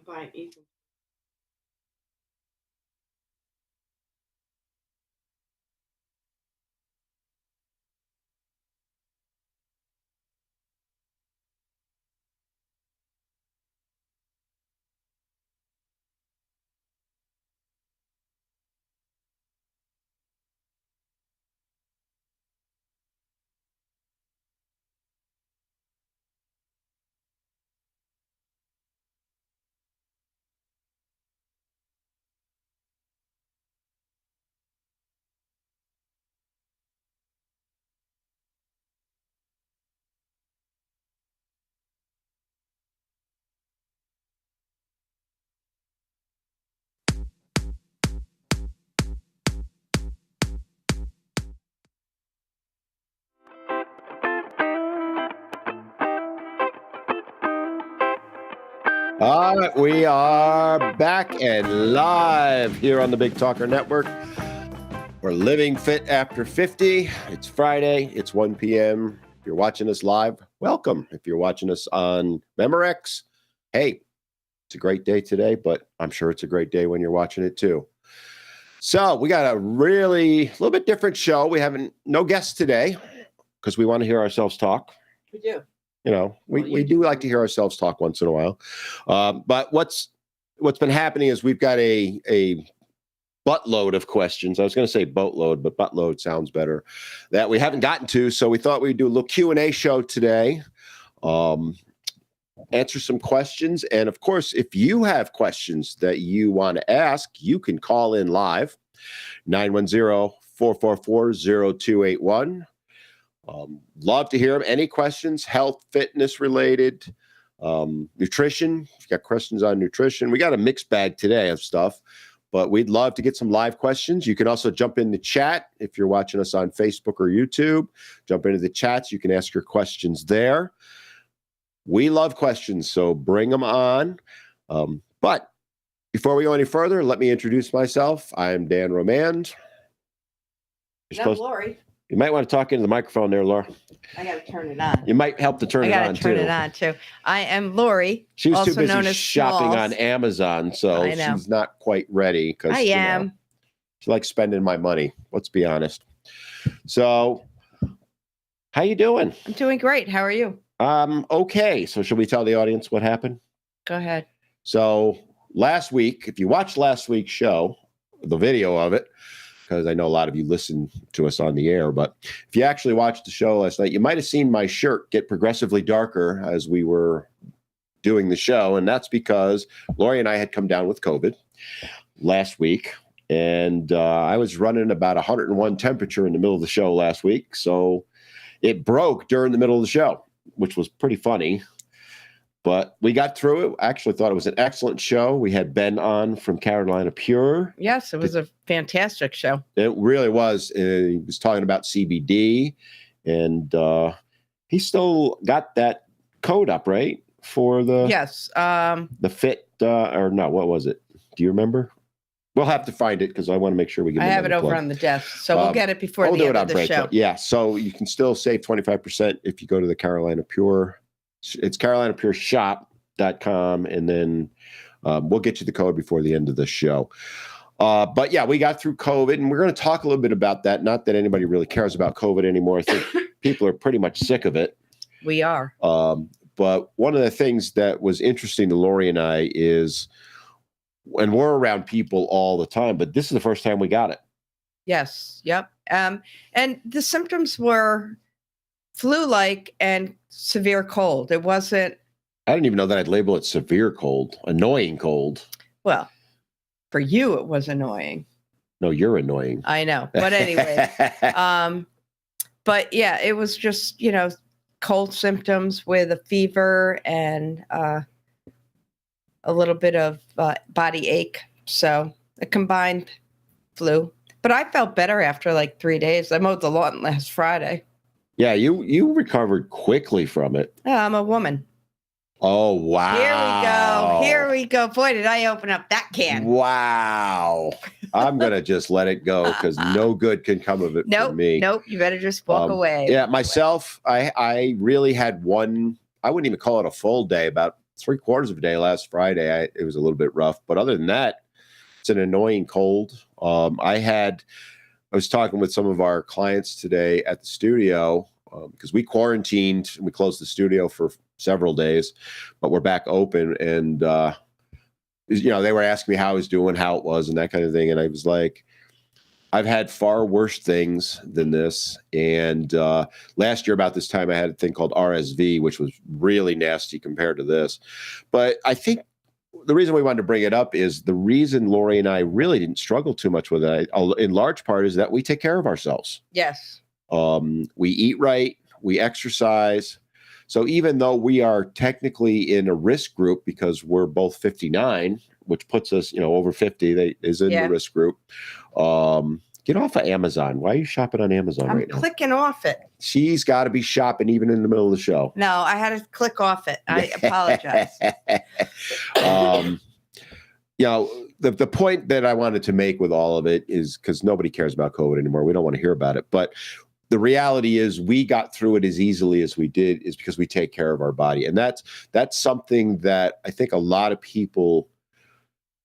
Buying Ethan. All right, we are back and live here on the Big Talker Network. We're living fit after 50. It's Friday. It's 1 p.m. If you're watching us live, welcome. If you're watching us on Memorex, hey, it's a great day today, but I'm sure it's a great day when you're watching it too. So we got a little bit different show. We haven't, no guests today because we want to hear ourselves talk. We do. You know, we do like to hear ourselves talk once in a while. But what's been happening is we've got a buttload of questions. I was going to say boatload, but buttload sounds better, that we haven't gotten to. So we thought we'd do a little Q&A show today, answer some questions. And of course, if you have questions that you want to ask, you can call in live, 910-444-0281. Love to hear them. Any questions, health, fitness related, nutrition. If you got questions on nutrition, we got a mixed bag today of stuff, but we'd love to get some live questions. You can also jump in the chat if you're watching us on Facebook or YouTube. Jump into the chats. You can ask your questions there. We love questions, so bring them on. But before we go any further, let me introduce myself. I'm Dan Romand. That's Lori. You might want to talk into the microphone there, Laura. I got to turn it on. You might help to turn it on, too. I got to turn it on, too. I am Lori, She was also too known busy as shopping Smalls. on Amazon, so I know. she's not quite ready. I am. She likes spending my money. Let's be honest. So, how you doing? I'm doing great. How are you? Okay. So, should we tell the audience what happened? Go ahead. So, last week, if you watched last week's show, the video of it, because I know a lot of you listen to us on the air, but if you actually watched the show last night, you might have seen my shirt get progressively darker as we were doing the show. And that's because Lori and I had come down with COVID last week. And I was running about 101 temperature in the middle of the show last week. So it broke during the middle of the show, which was pretty funny. But we got through it. I actually thought it was an excellent show. We had Ben on from Carolina Pure. Yes, it was a fantastic show. It really was. He was talking about CBD, and he still got that code up, right? For the Yes. the fit or no, what was it? Do you remember? We'll have to find it because I want to make sure we get. I have it over on the desk, so we'll get it before the end of the show. Yeah, so you can still save 25% if you go to the Carolina Pure. It's carolinapureshop.com, and then we'll get you the code before the end of the show. But yeah, we got through COVID, and we're going to talk a little bit about that. Not that anybody really cares about COVID anymore. I think people are pretty much sick of it. We are. But one of the things that was interesting to Lori and I is, and we're around people all the time, but this is the first time we got it. Yes. Yep. And the symptoms were flu-like and severe cold. It wasn't. I didn't even know that I'd label it severe cold, annoying cold. Well, for you, it was annoying. No, you're annoying. I know. But anyway, but yeah, it was just, cold symptoms with a fever and a little bit of body ache. So a combined flu. But I felt better after like 3 days. I mowed the lawn last Friday. Yeah, you recovered quickly from it. I'm a woman. Oh, wow. Here we go. Boy, did I open up that can. Wow. I'm going to just let it go because no good can come of it for me. Nope. You better just walk away. Yeah, myself, I really had one, I wouldn't even call it a full day, about 3/4 of a day last Friday. It was a little bit rough, but other than that, it's an annoying cold. I was talking with some of our clients today at the studio because we quarantined and we closed the studio for several days, but we're back open. And, they were asking me how I was doing, how it was, and that kind of thing. And I was like, I've had far worse things than this. And last year about this time, I had a thing called RSV, which was really nasty compared to this. But I think the reason we wanted to bring it up is the reason Lori and I really didn't struggle too much with it, in large part, is that we take care of ourselves. Yes. We eat right, we exercise. So even though we are technically in a risk group because we're both 59, which puts us, over 50, is in the risk group. Get off of Amazon. Why are you shopping on Amazon right now? I'm clicking off it. She's got to be shopping even in the middle of the show. No, I had to click off it. I apologize. The point that I wanted to make with all of it is because nobody cares about COVID anymore. We don't want to hear about it. But the reality is we got through it as easily as we did is because we take care of our body. And that's something that I think a lot of people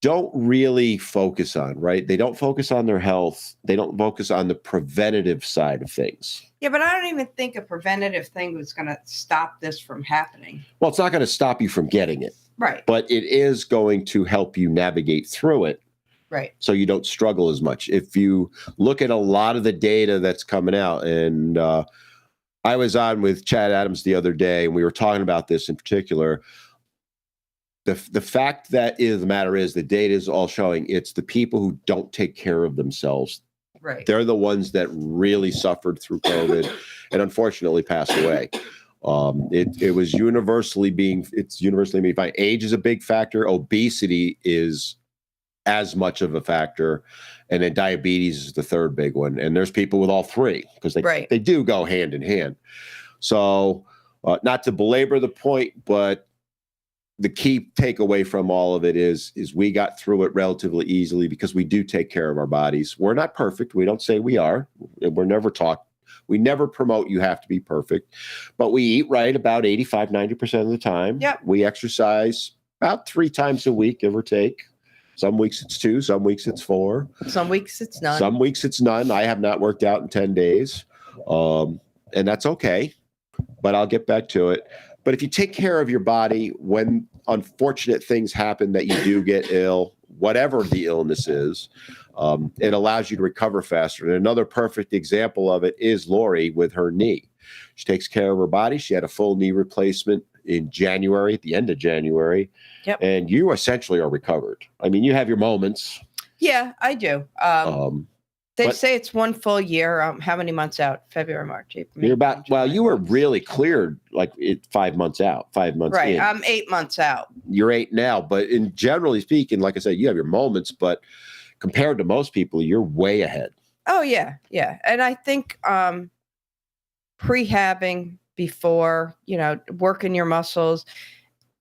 don't really focus on, right? They don't focus on their health. They don't focus on the preventative side of things. Yeah, but I don't even think a preventative thing was going to stop this from happening. Well, it's not going to stop you from getting it. Right. But it is going to help you navigate through it. Right. So you don't struggle as much. If you look at a lot of the data that's coming out, and I was on with Chad Adams the other day, and we were talking about this in particular. The fact that the matter is the data is all showing it's the people who don't take care of themselves. Right. They're the ones that really suffered through COVID and unfortunately passed away. It's universally being fine. Age is a big factor. Obesity is as much of a factor. And then diabetes is the third big one. And there's people with all three because they do go hand in hand. So not to belabor the point, but the key takeaway from all of it is we got through it relatively easily because we do take care of our bodies. We're not perfect. We don't say we are. We're never taught. We never promote you have to be perfect, but we eat right about 85, 90% of the time. Yep. We exercise about 3 times a week, give or take. Some weeks it's 2, some weeks it's 4. Some weeks it's none. Some weeks it's none. I have not worked out in 10 days. And that's okay, but I'll get back to it. But if you take care of your body when unfortunate things happen that you do get ill, whatever the illness is, it allows you to recover faster. And another perfect example of it is Lori with her knee. She takes care of her body. She had a full knee replacement in January, at the end of January. Yep. And you essentially are recovered. I mean, you have your moments. Yeah, I do. They say it's 1 full year. How many months out? February, March, April. You're about, July, you were really cleared 5 months out, 5 months right. in. I'm 8 months out. You're 8 now, but in generally speaking, like I said, you have your moments, but compared to most people, you're way ahead. Oh, yeah. Yeah. And I think prehabbing before, working your muscles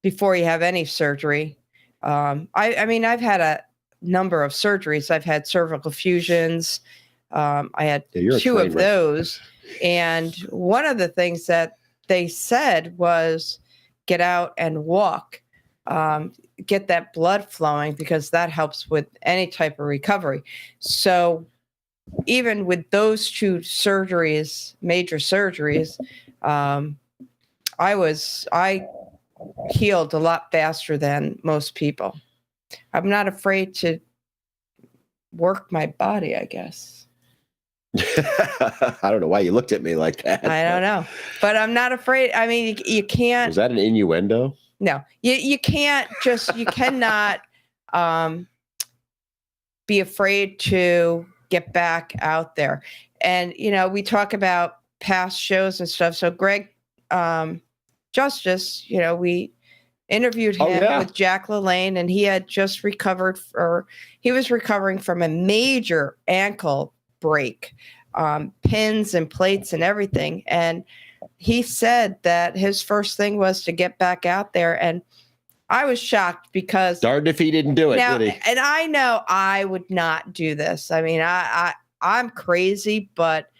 before you have any surgery. I mean, I've had a number of surgeries. I've had cervical fusions. I had 2 of those. And one of the things that they said was get out and walk, get that blood flowing because that helps with any type of recovery. So even with those 2 surgeries, major surgeries, I healed a lot faster than most people. I'm not afraid to work my body, I guess. I don't know why you looked at me like that. I don't know, but I'm not afraid. I mean, you can't. Was that an innuendo? No, you can't you cannot be afraid to get back out there. And, we talk about past shows and stuff. So Greg Justice, we interviewed him with Jack LaLanne, and he had just recovered he was recovering from a major ankle break, pins and plates and everything. And he said that his first thing was to get back out there. And I was shocked because darned if he didn't do it, did he? And I know I would not do this. I mean, I'm crazy, but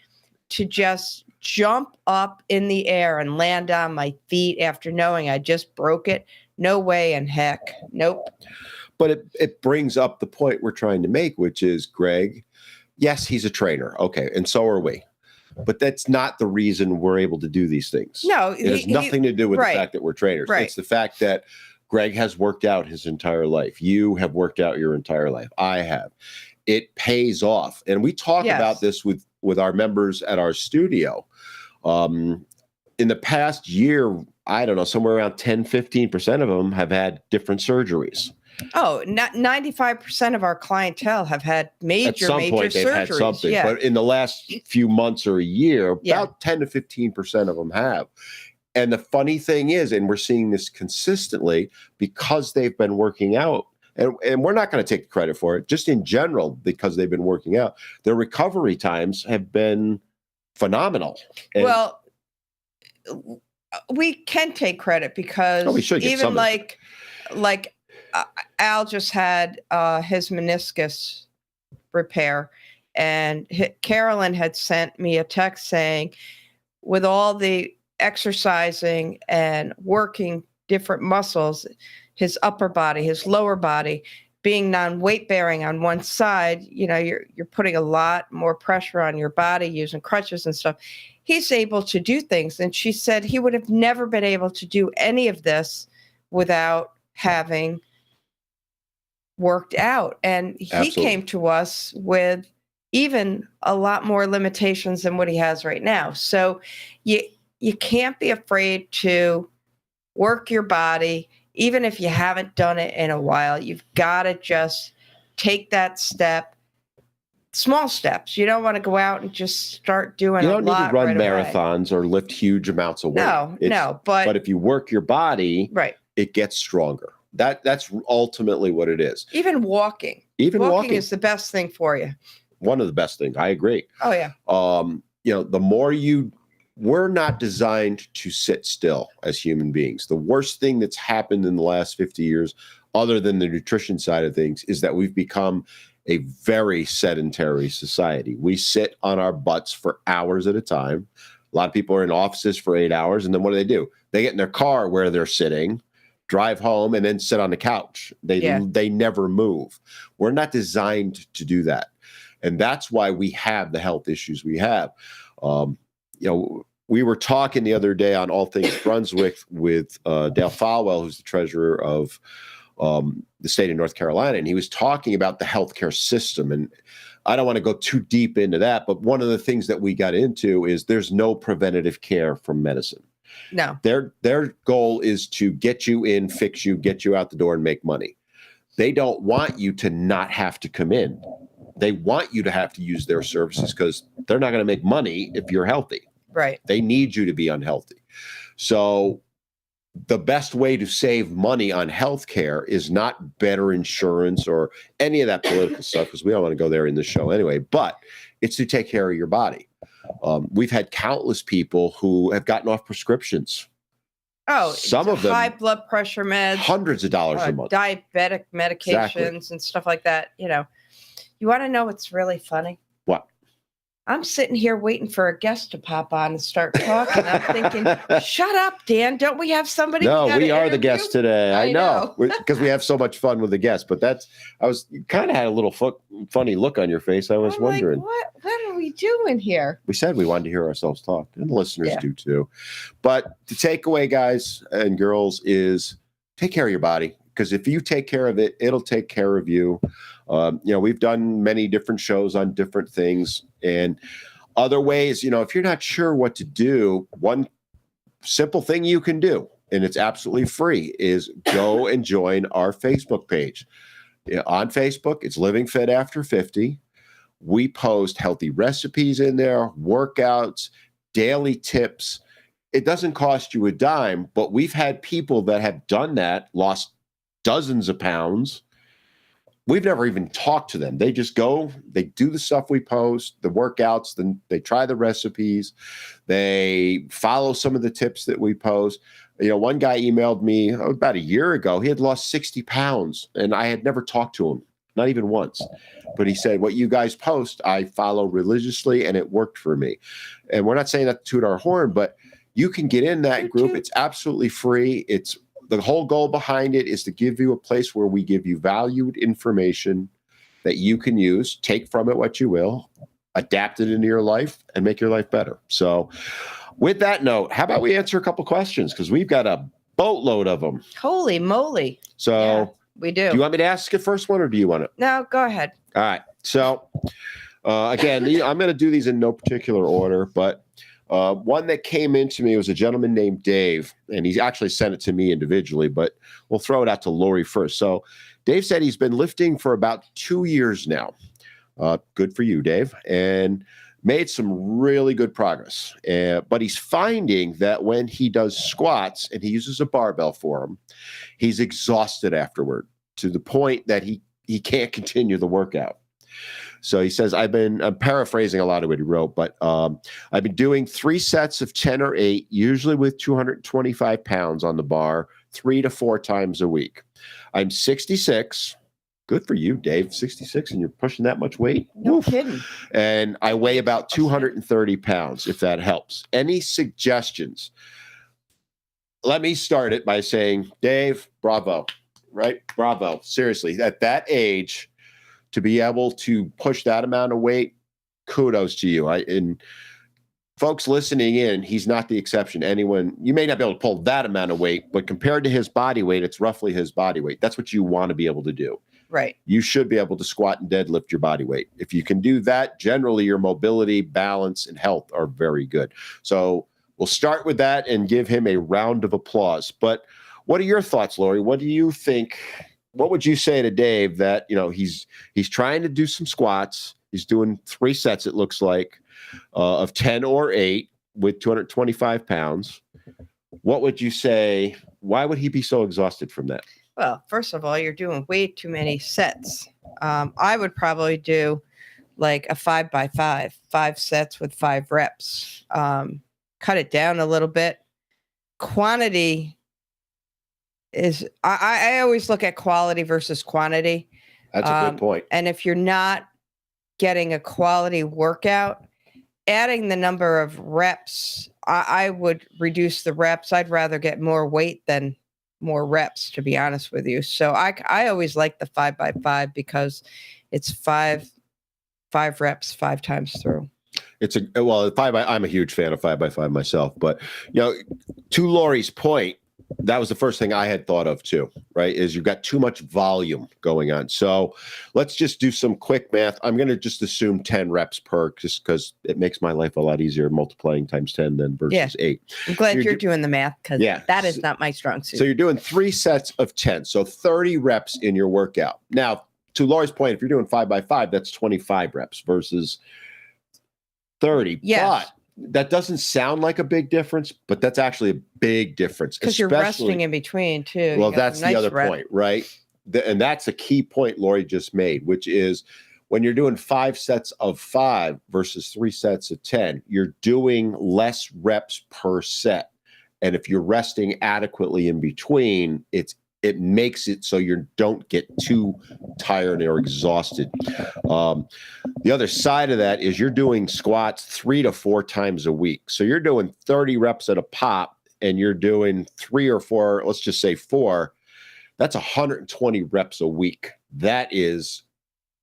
to just jump up in the air and land on my feet after knowing I just broke it, No way in heck. Nope. But it brings up the point we're trying to make, which is, Greg, yes, he's a trainer. Okay. And so are we. But that's not the reason we're able to do these things. No, It has nothing to do with right. the fact that we're trainers. Right. It's the fact that Greg has worked out his entire life. You have worked out your entire life. I have. It pays off. And we talk Yes. about this with our members at our studio. In the past year, I don't know, somewhere around 10, 15% of them have had different surgeries. Oh, 95% of our clientele have had major, At some major point, they've surgeries. had something. Yeah. But in the last few months or a year, Yeah. about 10 to 15% of them have. And the funny thing is, and we're seeing this consistently because they've been working out, and we're not going to take credit for it, just in general, because they've been working out, their recovery times have been phenomenal. And Well, we can take credit because Oh, we should get even some of it. like Al just had his meniscus repair, and Carolyn had sent me a text saying, with all the exercising and working different muscles, his upper body, his lower body, being non-weight bearing on one side, you're putting a lot more pressure on your body using crutches and stuff. He's able to do things. And she said he would have never been able to do any of this without having worked out. And he Absolutely. came to us with even a lot more limitations than what he has right now. So you can't be afraid to work your body, even if you haven't done it in a while. You've got to just take that step, small steps. You don't want to go out and just start doing You a don't need lot to run right away. marathons or lift huge amounts of weight. No, But but if you work your body, right. it gets stronger. That's ultimately what it is. Even walking. Even walking is the best thing for you. one of the best things. I agree. Oh, yeah. The more we're not designed to sit still as human beings. The worst thing that's happened in the last 50 years, other than the nutrition side of things, is that we've become a very sedentary society. We sit on our butts for hours at a time. A lot of people are in offices for 8 hours, and then what do? They get in their car where they're sitting, drive home, and then sit on the couch. They never move. We're not designed to do that. And that's why we have the health issues we have. We were talking the other day on All Things Brunswick with Dale Falwell, who's the treasurer of the state of North Carolina, and he was talking about the healthcare system. And I don't want to go too deep into that, but one of the things that we got into is there's no preventative care from medicine. No. Their goal is to get you in, fix you, get you out the door, and make money. They don't want you to not have to come in. They want you to have to use their services because they're not going to make money if you're healthy. Right. They need you to be unhealthy. So the best way to save money on healthcare is not better insurance or any of that political stuff, because we don't want to go there in the show anyway, but it's to take care of your body. We've had countless people who have gotten off prescriptions. Oh, some of them high blood pressure meds, hundreds of dollars a month, diabetic medications and stuff like that. You want to know what's really funny? What? I'm sitting here waiting for a guest to pop on and start talking. I'm thinking, shut up, Dan. Don't we have somebody? No, gotta we are the interview? guest today. I know, know. because we have so much fun with the guests. But you kind of had a little funny look on your face. I was I'm wondering. Like, what are we doing here? We said we wanted to hear ourselves talk, and the listeners Yeah. do too. But the takeaway, guys and girls, is take care of your body, because if you take care of it, it'll take care of you. We've done many different shows on different things, and other ways, if you're not sure what to do, one simple thing you can do, and it's absolutely free, is go and join our Facebook page. On Facebook, it's Living Fit After 50. We post healthy recipes in there, workouts, daily tips. It doesn't cost you a dime, but we've had people that have done that, lost dozens of pounds. We've never even talked to them. They just go, they do the stuff we post, the workouts, then they try the recipes, they follow some of the tips that we post. One guy emailed me about a year ago. He had lost 60 pounds, and I had never talked to him, not even once. But he said, what you guys post, I follow religiously, and it worked for me. And we're not saying that to toot our horn, but you can get in that group. It's absolutely free. It's the whole goal behind it is to give you a place where we give you valued information that you can use, take from it what you will, adapt it into your life, and make your life better. So with that note, how about we answer a couple questions? Because we've got a boatload of them. Holy moly. So Yeah, we do. do you want me to ask the first one, or do you want to? No, go ahead. All right. So again, I'm going to do these in no particular order, but one that came into me was a gentleman named Dave, and he actually sent it to me individually, but we'll throw it out to Lori first. So Dave said he's been lifting for about 2 years now. Good for you, Dave, and made some really good progress. But he's finding that when he does squats and he uses a barbell for them, he's exhausted afterward to the point that he can't continue the workout. So he says, I'm paraphrasing a lot of what he wrote, but I've been doing 3 sets of 10 or 8, usually with 225 pounds on the bar, 3 to 4 times a week. I'm 66. Good for you, Dave. 66, and you're pushing that much weight? No Woof. kidding. And I weigh about 230 pounds, if that helps. Any suggestions? Let me start it by saying, Dave, bravo, right? Bravo. Seriously, at that age, to be able to push that amount of weight, kudos to you. And folks listening in, he's not the exception. Anyone, you may not be able to pull that amount of weight, but compared to his body weight, it's roughly his body weight. That's what you want to be able to do. Right. You should be able to squat and deadlift your body weight. If you can do that, generally your mobility, balance, and health are very good. So we'll start with that and give him a round of applause. But what are your thoughts, Lori? What do you think? What would you say to Dave that, he's trying to do some squats. He's doing 3 sets, it looks like, of 10 or 8 with 225 pounds. What would you say? Why would he be so exhausted from that? Well, first of all, you're doing way too many sets. I would probably do like a 5x5, 5 sets with 5 reps. Cut it down a little bit. Quantity is, I always look at quality versus quantity. That's a good point. And if you're not getting a quality workout, adding the number of reps, I would reduce the reps. I'd rather get more weight than more reps, to be honest with you. So I always like the 5x5 because it's 5 reps 5 times through. I'm a huge fan of 5x5 myself, but to Lori's point, that was the first thing I had thought of too, right? Is you've got too much volume going on. So let's just do some quick math. I'm going to just assume 10 reps per, just because it makes my life a lot easier multiplying times 10 than versus 8. I'm glad you're doing the math because that is not my strong suit. So you're doing 3 sets of 10. So 30 reps in your workout. Now, to Lori's point, if you're doing 5x5, that's 25 reps versus 30. Yes. But that doesn't sound like a big difference, but that's actually a big difference. Because you're resting in between too. Well, that's the other point, right? And that's a key point Lori just made, which is when you're doing 5 sets of 5 versus 3 sets of 10, you're doing less reps per set. And if you're resting adequately in between, it makes it so you don't get too tired or exhausted. The other side of that is you're doing squats 3 to 4 times a week. So you're doing 30 reps at a pop and you're doing 3 or 4, let's just say 4. That's 120 reps a week. That is,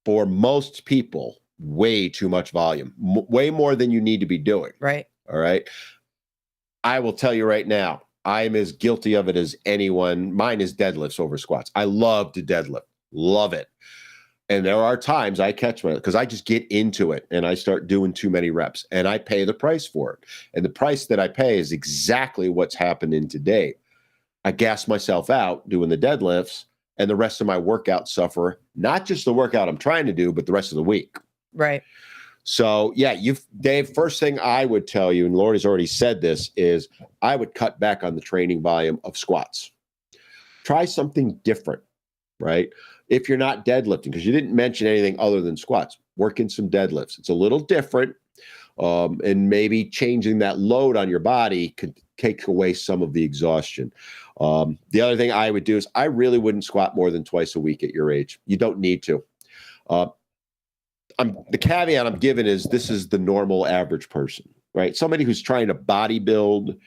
for most people, way too much volume, way more than you need to be doing. Right. All right. I will tell you right now, I'm as guilty of it as anyone. Mine is deadlifts over squats. I love to deadlift. Love it. And there are times I catch myself because I just get into it and I start doing too many reps and I pay the price for it. And the price that I pay is exactly what's happening today. I gas myself out doing the deadlifts and the rest of my workouts suffer, not just the workout I'm trying to do, but the rest of the week. Right. So, Dave, first thing I would tell you, and Lori's already said this, is I would cut back on the training volume of squats. Try something different, right? If you're not deadlifting, because you didn't mention anything other than squats, work in some deadlifts. It's a little different, and maybe changing that load on your body could take away some of the exhaustion. The other thing I would do is I really wouldn't squat more than twice a week at your age. You don't need to. The caveat I'm giving is this is the normal average person, right? Somebody who's trying to bodybuild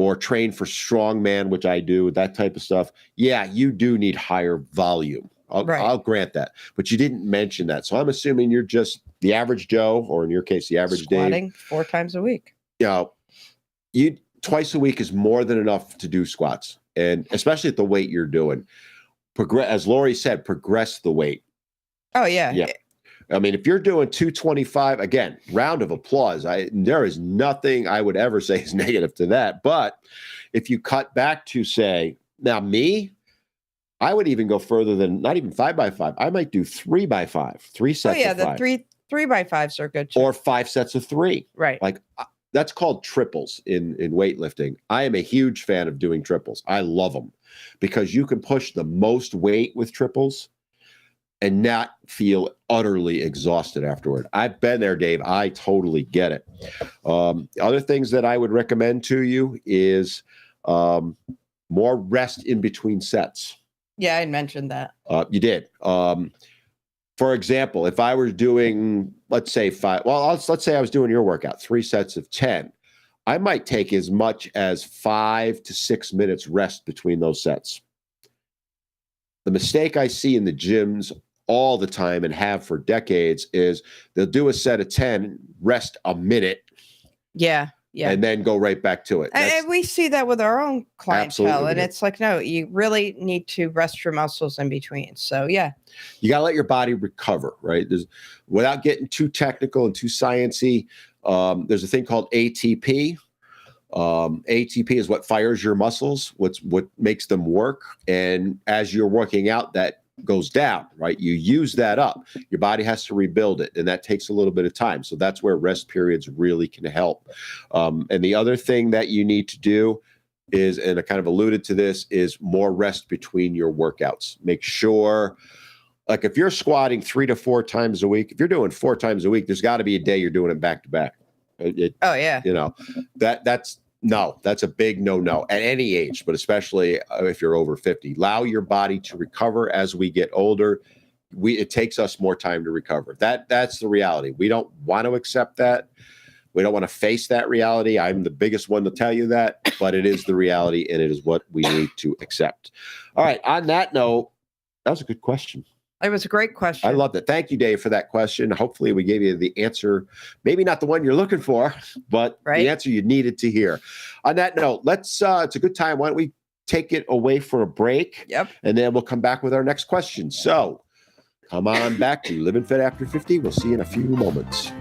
or train for strongman, which I do, that type of stuff, yeah, you do need higher volume. I'll grant that. But you didn't mention that. So I'm assuming you're just the average Joe, or in your case, the average Squatting Dave. 4 times a week. You know, twice a week is more than enough to do squats. And especially at the weight you're doing. As Lori said, progress the weight. Oh, yeah. Yeah. I mean, if you're doing 225, again, round of applause. There is nothing I would ever say is negative to that. But if you cut back to, say, now me, I would even go further than not even 5x5. I might do 3x5, 3 sets Oh, yeah. of The 5. 3x5s are good too. Or 5 sets of 3. Right. Like that's called triples in weightlifting. I am a huge fan of doing triples. I love them because you can push the most weight with triples and not feel utterly exhausted afterward. I've been there, Dave. I totally get it. Other things that I would recommend to you is more rest in between sets. Yeah, I mentioned that. You did. For example, if I was doing, let's say let's say I was doing your workout, 3 sets of 10, I might take as much as 5 to 6 minutes rest between those sets. The mistake I see in the gyms all the time and have for decades is they'll do a set of 10, rest a minute. Yeah. Yeah. And then go right back to it. And we see that with our own clientele. Absolutely. And it's like, no, you really need to rest your muscles in between. So, yeah. You got to let your body recover, right? Without getting too technical and too sciencey, there's a thing called ATP. ATP is what fires your muscles, what makes them work. And as you're working out, that goes down, right? You use that up. Your body has to rebuild it, and that takes a little bit of time. So that's where rest periods really can help. And the other thing that you need to do is, and I kind of alluded to this, is more rest between your workouts. Make sure, like if you're squatting 3 to 4 times a week, if you're doing 4 times a week, there's got to be a day you're doing it back to back. Oh, yeah. You know, that's a big no at any age, but especially if you're over 50. Allow your body to recover as we get older. It takes us more time to recover. That's the reality. We don't want to accept that. We don't want to face that reality. I'm the biggest one to tell you that, but it is the reality, and it is what we need to accept. All right. On that note, that was a good question. It was a great question. I loved it. Thank you, Dave, for that question. Hopefully we gave you the answer, maybe not the one you're looking for, but the answer you needed to hear. On that note, it's a good time. Why don't we take it away for a break? Yep. And then we'll come back with our next question. So come on back to Living Fit After 50. We'll see you in a few moments.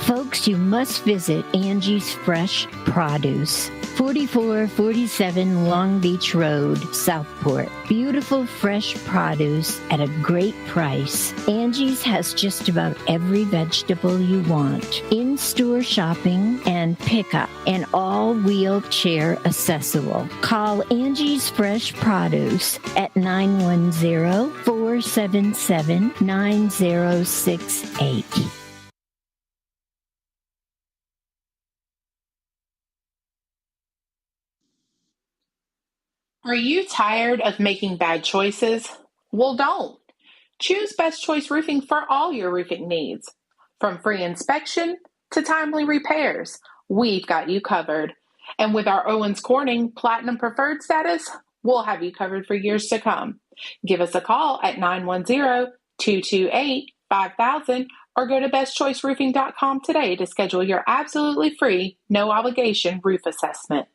Folks, you must visit Angie's Fresh Produce, 4447 Long Beach Road, Southport. Beautiful fresh produce at a great price. Angie's has just about every vegetable you want. In-store shopping and pickup, and all wheelchair accessible. Call Angie's Fresh Produce at 910-477-9068. Are you tired of making bad choices? Well, don't. Choose Best Choice Roofing for all your roofing needs. From free inspection to timely repairs, we've got you covered. And with our Owens Corning Platinum Preferred status, we'll have you covered for years to come. Give us a call at 910-228-5000 or go to bestchoiceroofing.com today to schedule your absolutely free, no obligation roof assessment.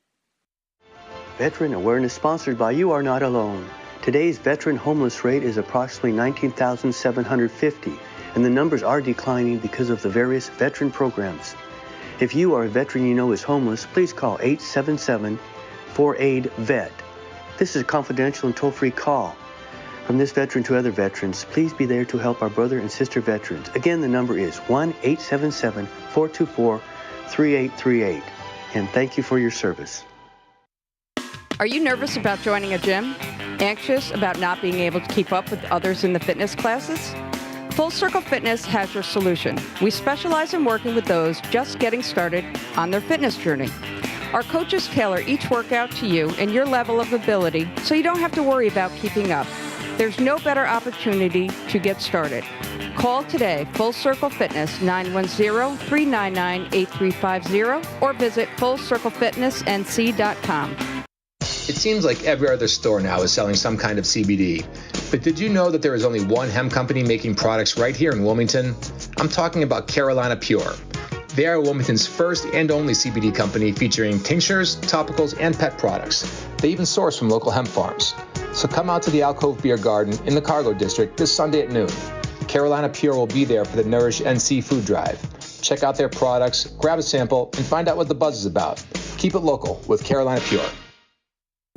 Veteran Awareness sponsored by You Are Not Alone. Today's veteran homeless rate is approximately 19,750, and the numbers are declining because of the various veteran programs. If you are a veteran you know is homeless, please call 877-4AID-VET. This is a confidential and toll-free call. From this veteran to other veterans, please be there to help our brother and sister veterans. Again, the number is 1-877-424-3838. And thank you for your service. Are you nervous about joining a gym? Anxious about not being able to keep up with others in the fitness classes? Full Circle Fitness has your solution. We specialize in working with those just getting started on their fitness journey. Our coaches tailor each workout to you and your level of ability, so you don't have to worry about keeping up. There's no better opportunity to get started. Call today, Full Circle Fitness, 910-399-8350, or visit FullCircleFitnessNC.com. It seems like every other store now is selling some kind of CBD. But did you know that there is only one hemp company making products right here in Wilmington? I'm talking about Carolina Pure. They are Wilmington's first and only CBD company featuring tinctures, topicals, and pet products. They even source from local hemp farms. So come out to the Alcove Beer Garden in the Cargo District this Sunday at noon. Carolina Pure will be there for the Nourish NC food drive. Check out their products, grab a sample, and find out what the buzz is about. Keep it local with Carolina Pure.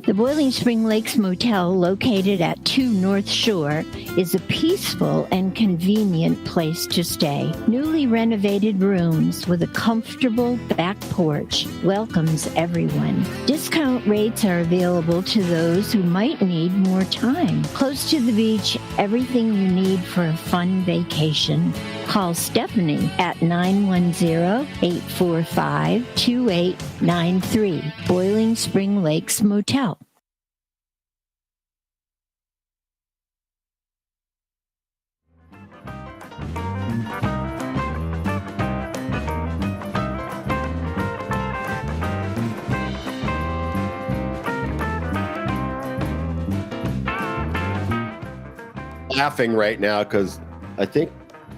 The Boiling Spring Lakes Motel, located at 2 North Shore, is a peaceful and convenient place to stay. Newly renovated rooms with a comfortable back porch welcomes everyone. Discount rates are available to those who might need more time. Close to the beach, everything you need for a fun vacation. Call Stephanie at 910-845-2893. Boiling Spring Lakes Motel. Laughing right now because I think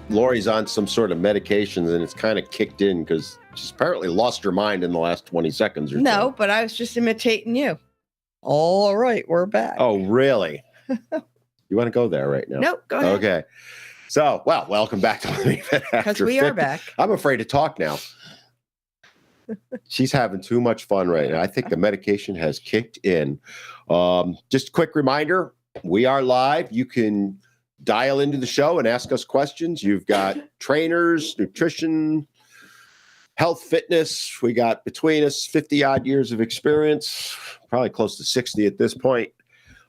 Lori's on some sort of medications and it's kind of kicked in because she's apparently lost her mind in the last 20 seconds or so. No, but I was just imitating you. All right, we're back. Oh, really? You want to go there right now? Nope, go ahead. Okay. So, well, welcome back to Living Fit Because After we are 50. back. I'm afraid to talk now. She's having too much fun right now. I think the medication has kicked in. Just a quick reminder, we are live. You can dial into the show and ask us questions. You've got trainers, nutrition, health, fitness. We got between us 50 odd years of experience, probably close to 60 at this point.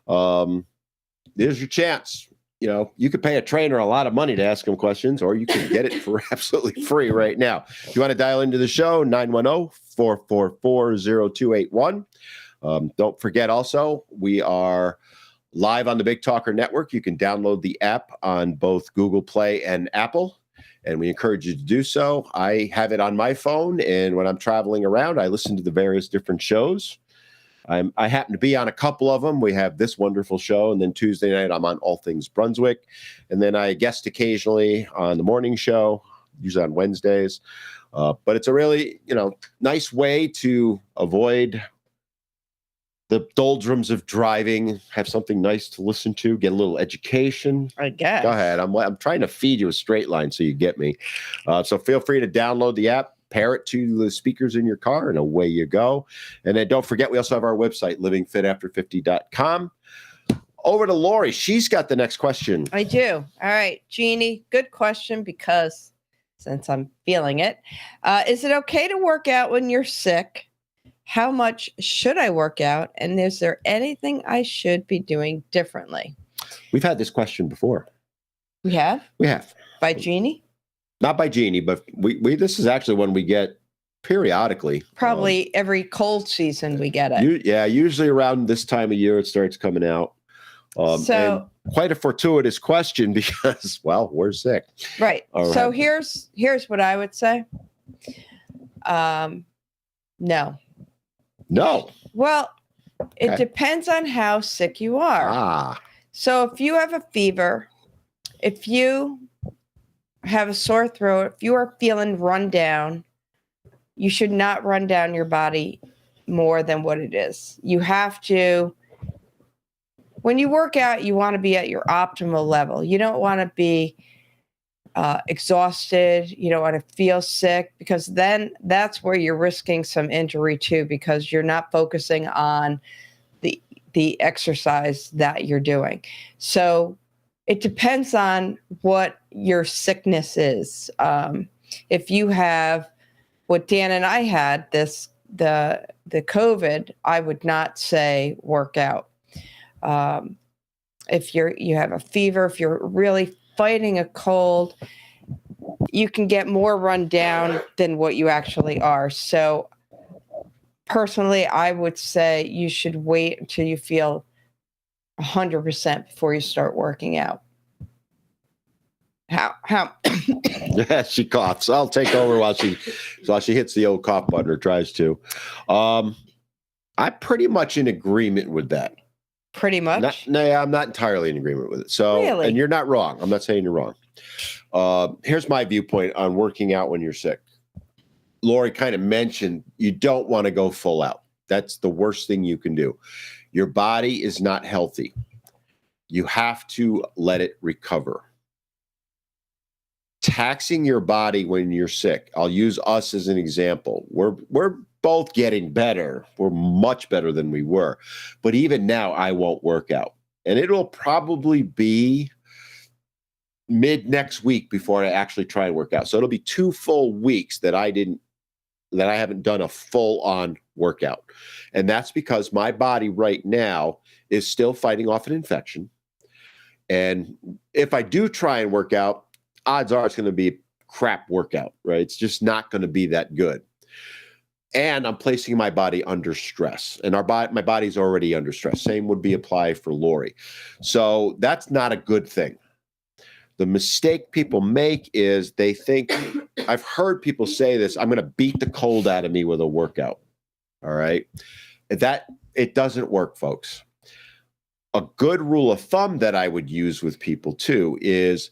There's your chance. You know, you could pay a trainer a lot of money to ask him questions, or you can get it for absolutely free right now. If you want to dial into the show, 910-444-0281. Don't forget also, we are live on the Big Talker Network. You can download the app on both Google Play and Apple, and we encourage you to do so. I have it on my phone, and when I'm traveling around, I listen to the various different shows. I happen to be on a couple of them. We have this wonderful show, and then Tuesday night I'm on All Things Brunswick, and then I guest occasionally on the morning show, usually on Wednesdays. But it's a really, nice way to avoid the doldrums of driving, have something nice to listen to, get a little education. I guess. Go ahead. I'm trying to feed you a straight line so you get me. So feel free to download the app, pair it to the speakers in your car, and away you go. And then don't forget, we also have our website, livingfitafter50.com. Over to Lori. She's got the next question. I do. All right, Jeannie, good question, because since I'm feeling it, is it okay to work out when you're sick? How much should I work out? And is there anything I should be doing differently? We've had this question before. We have? We have. By Jeannie? Not by Jeannie, but we this is actually one we get periodically. Probably every cold season we get it. Usually around this time of year it starts coming out. And quite a fortuitous question because, well, we're sick. Right. All So right. here's what I would say. No. No. Well, it Okay. depends on how sick you are. So if you have a fever, if you have a sore throat, if you are feeling run down, you should not run down your body more than what it is. You have to, when you work out, you want to be at your optimal level. You don't want to be exhausted. You don't want to feel sick, because then that's where you're risking some injury too, because you're not focusing on the exercise that you're doing. So it depends on what your sickness is. If you have what Dan and I had, the COVID, I would not say work out. If you have a fever, if you're really fighting a cold, you can get more run down than what you actually are. So personally, I would say you should wait until you feel 100% before you start working out. How? Yeah, she coughs. I'll take over while she hits the old cough button or tries to. I'm pretty much in agreement with that. Pretty much? I'm not entirely in agreement with it. So, Really? And you're not wrong. I'm not saying you're wrong. Here's my viewpoint on working out when you're sick. Lori kind of mentioned you don't want to go full out. That's the worst thing you can do. Your body is not healthy. You have to let it recover. Taxing your body when you're sick. I'll use us as an example. We're both getting better. We're much better than we were. But even now, I won't work out. And it'll probably be mid next week before I actually try and work out. So it'll be 2 full weeks that I haven't done a full-on workout. And that's because my body right now is still fighting off an infection. And if I do try and work out, odds are it's going to be a crap workout, right? It's just not going to be that good. And I'm placing my body under stress. And my body's already under stress. Same would be applied for Lori. So that's not a good thing. The mistake people make is they think, I've heard people say this, I'm going to beat the cold out of me with a workout. All right. It doesn't work, folks. A good rule of thumb that I would use with people too is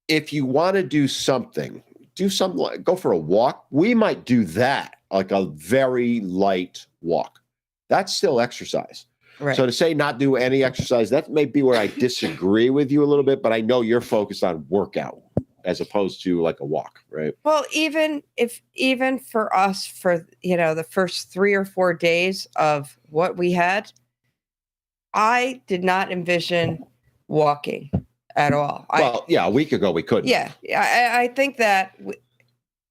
if you want to do something like go for a walk. We might do that, like a very light walk. That's still exercise. Right. So to say not do any exercise, that may be where I disagree with you a little bit, but I know you're focused on workout as opposed to like a walk, right? Well, even for us, for the first 3 or 4 days of what we had, I did not envision walking at all. A week ago we couldn't. Yeah, I think that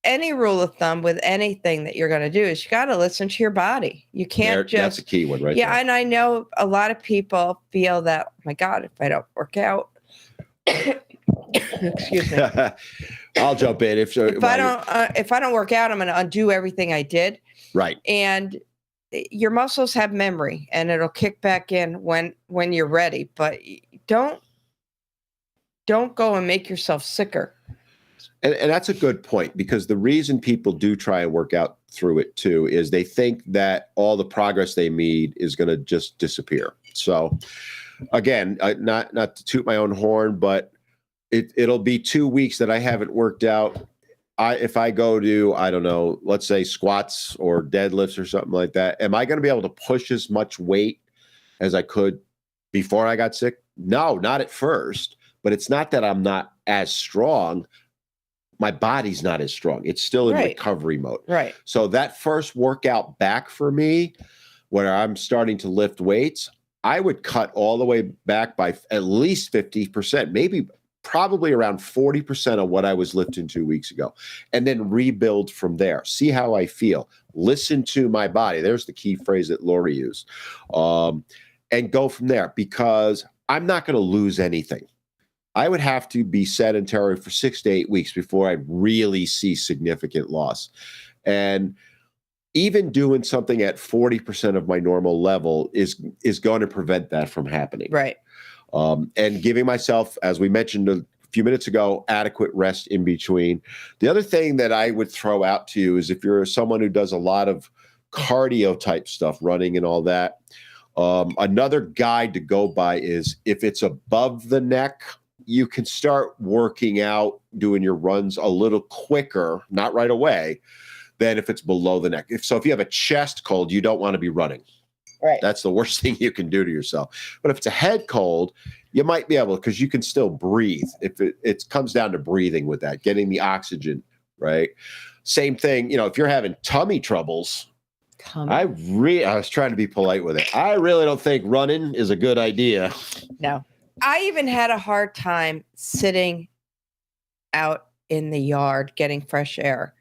any rule of thumb with anything that you're going to do is you got to listen to your body. You can't that's a key one, right? Yeah, there. and I know a lot of people feel that, oh my God, if I don't work out, excuse me. I'll jump in if I don't work out, I'm going to undo everything I did. Right. And your muscles have memory, and it'll kick back in when you're ready. But don't go and make yourself sicker. And that's a good point, because the reason people do try and work out through it too is they think that all the progress they made is going to just disappear. So again, not to toot my own horn, but it'll be 2 weeks that I haven't worked out. If I go to, I don't know, let's say squats or deadlifts or something like that, am I going to be able to push as much weight as I could before I got sick? No, not at first. But it's not that I'm not as strong. My body's not as strong. It's still in recovery mode. Right. So that first workout back for me, where I'm starting to lift weights, I would cut all the way back by at least 50%, probably around 40% of what I was lifting 2 weeks ago, and then rebuild from there. See how I feel. Listen to my body. There's the key phrase that Lori used. And go from there, because I'm not going to lose anything. I would have to be sedentary for 6 to 8 weeks before I really see significant loss. And even doing something at 40% of my normal level is going to prevent that from happening. Right. And giving myself, as we mentioned a few minutes ago, adequate rest in between. The other thing that I would throw out to you is if you're someone who does a lot of cardio type stuff, running and all that, another guide to go by is if it's above the neck, you can start working out, doing your runs a little quicker, not right away, than if it's below the neck. If you have a chest cold, you don't want to be running. Right. That's the worst thing you can do to yourself. But if it's a head cold, you might be able, because you can still breathe. If it comes down to breathing with that, getting the oxygen, right? Same thing, if you're having tummy troubles, I was trying to be polite with it. I really don't think running is a good idea. No. I even had a hard time sitting out in the yard getting fresh air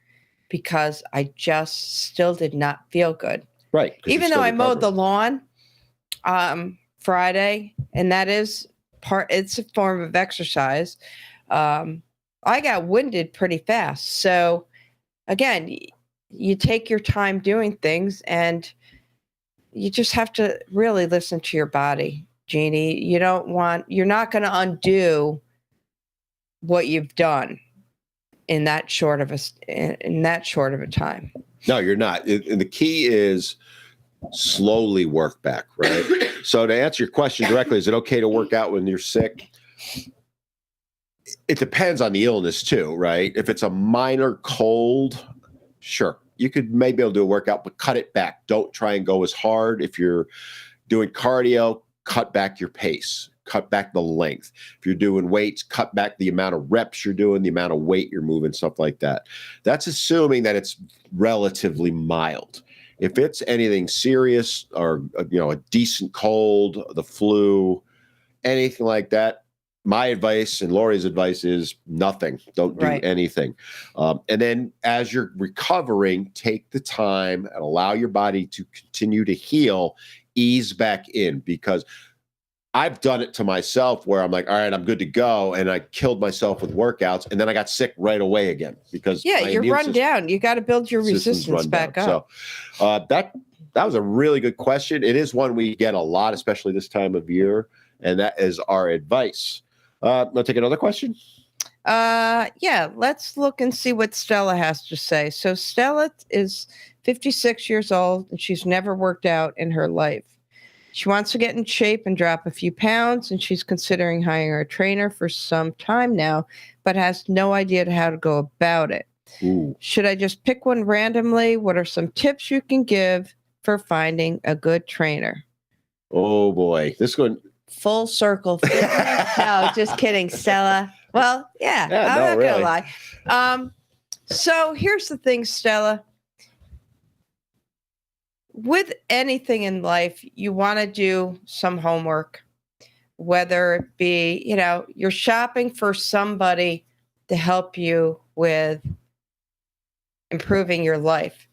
because I just still did not feel good. Right. Even though I mowed the lawn Friday, and that is it's a form of exercise. I got winded pretty fast. So again, you take your time doing things, and you just have to really listen to your body, Jeannie. You're not going to undo what you've done in that short of a time. No, you're not. And the key is slowly work back, right? So to answer your question directly, is it okay to work out when you're sick? It depends on the illness too, right? If it's a minor cold, sure, you could maybe be able to do a workout, but cut it back. Don't try and go as hard. If you're doing cardio, cut back your pace, cut back the length. If you're doing weights, cut back the amount of reps you're doing, the amount of weight you're moving, stuff like that. That's assuming that it's relatively mild. If it's anything serious or, a decent cold, the flu, anything like that, my advice and Lori's advice is nothing. Don't do anything. And then as you're recovering, take the time and allow your body to continue to heal, ease back in, because I've done it to myself where I'm like, all right, I'm good to go. And I killed myself with workouts. And then I got sick right away again because you're run down. You got to build your resistance back up. So that was a really good question. It is one we get a lot, especially this time of year. And that is our advice. I'll take another question. Let's look and see what Stella has to say. So Stella is 56 years old, and she's never worked out in her life. She wants to get in shape and drop a few pounds, and she's considering hiring a trainer for some time now, but has no idea how to go about it. Ooh. Should I just pick one randomly? What are some tips you can give for finding a good trainer? Oh boy, this one. Full circle. No, just kidding, Stella. Well, I'm not really. gonna lie. So here's the thing, Stella. With anything in life, you want to do some homework, whether it be, you're shopping for somebody to help you with improving your life.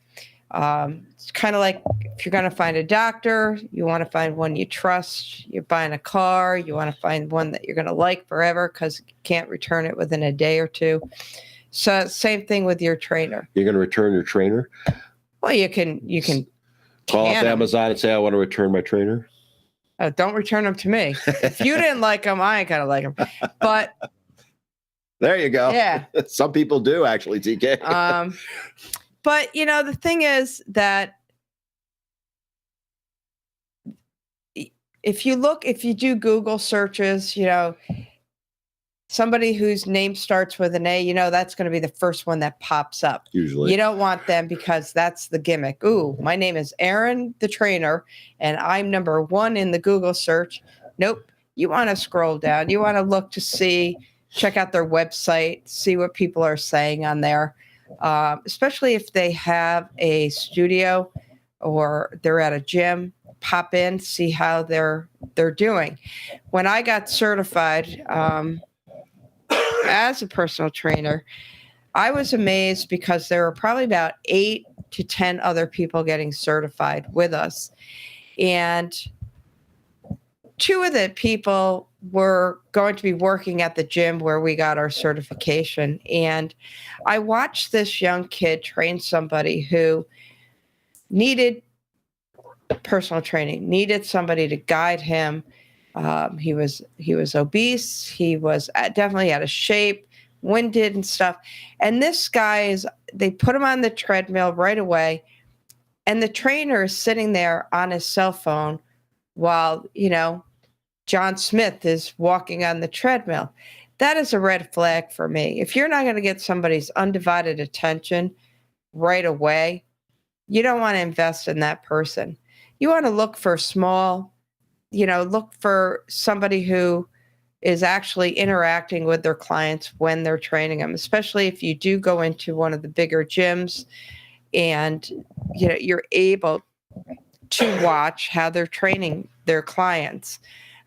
It's kind of like if you're going to find a doctor, you want to find one you trust. You're buying a car, you want to find one that you're going to like forever because you can't return it within a day or two. So same thing with your trainer. You're going to return your trainer? Well, you can call up Amazon and say, I want to return my trainer. Oh, don't return them to me. If you didn't like them, I ain't going to like them. But there you go. Yeah. Some people do actually, TK. But, the thing is that if you do Google searches, somebody whose name starts with an A, that's going to be the first one that pops up. Usually. You don't want them because that's the gimmick. Ooh, my name is Aaron, the trainer, and I'm number 1 in the Google search. Nope. You want to scroll down. You want to look to check out their website, see what people are saying on there. Especially if they have a studio or they're at a gym, pop in, see how they're doing. When I got certified as a personal trainer, I was amazed because there were probably about 8 to 10 other people getting certified with us. And 2 of the people were going to be working at the gym where we got our certification. And I watched this young kid train somebody who needed personal training, needed somebody to guide him. He was obese. He was definitely out of shape, winded and stuff. And this guy they put him on the treadmill right away. And the trainer is sitting there on his cell phone while, John Smith is walking on the treadmill. That is a red flag for me. If you're not going to get somebody's undivided attention right away, you don't want to invest in that person. You want to look for look for somebody who is actually interacting with their clients when they're training them, especially if you do go into one of the bigger gyms and you're able to watch how they're training their clients.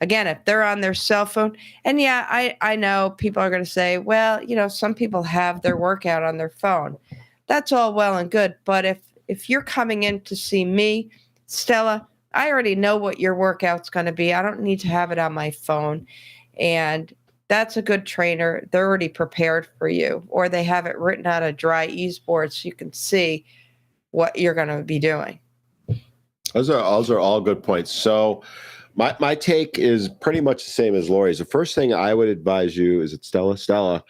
Again, if they're on their cell phone, and I know people are going to say, well, some people have their workout on their phone. That's all well and good. But if you're coming in to see me, Stella, I already know what your workout's going to be. I don't need to have it on my phone. And that's a good trainer. They're already prepared for you, or they have it written on a dry ease board so you can see what you're going to be doing. Those are all good points. So my take is pretty much the same as Lori's. The first thing I would advise you is Stella,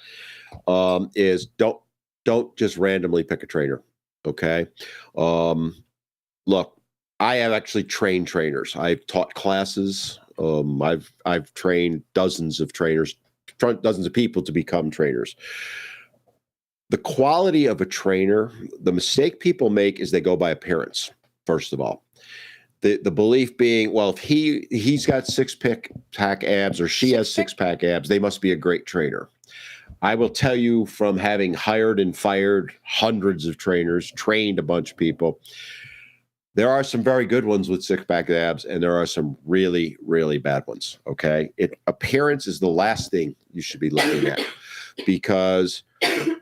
is don't just randomly pick a trainer. Okay. Look, I have actually trained trainers. I've taught classes. I've trained dozens of trainers, dozens of people to become trainers. The quality of a trainer, the mistake people make is they go by appearance, first of all. The belief being, well, if he's got six-pack abs or she has six-pack abs, they must be a great trainer. I will tell you from having hired and fired hundreds of trainers, trained a bunch of people, there are some very good ones with six-pack abs, and there are some really, really bad ones, okay? Appearance is the last thing you should be looking at, because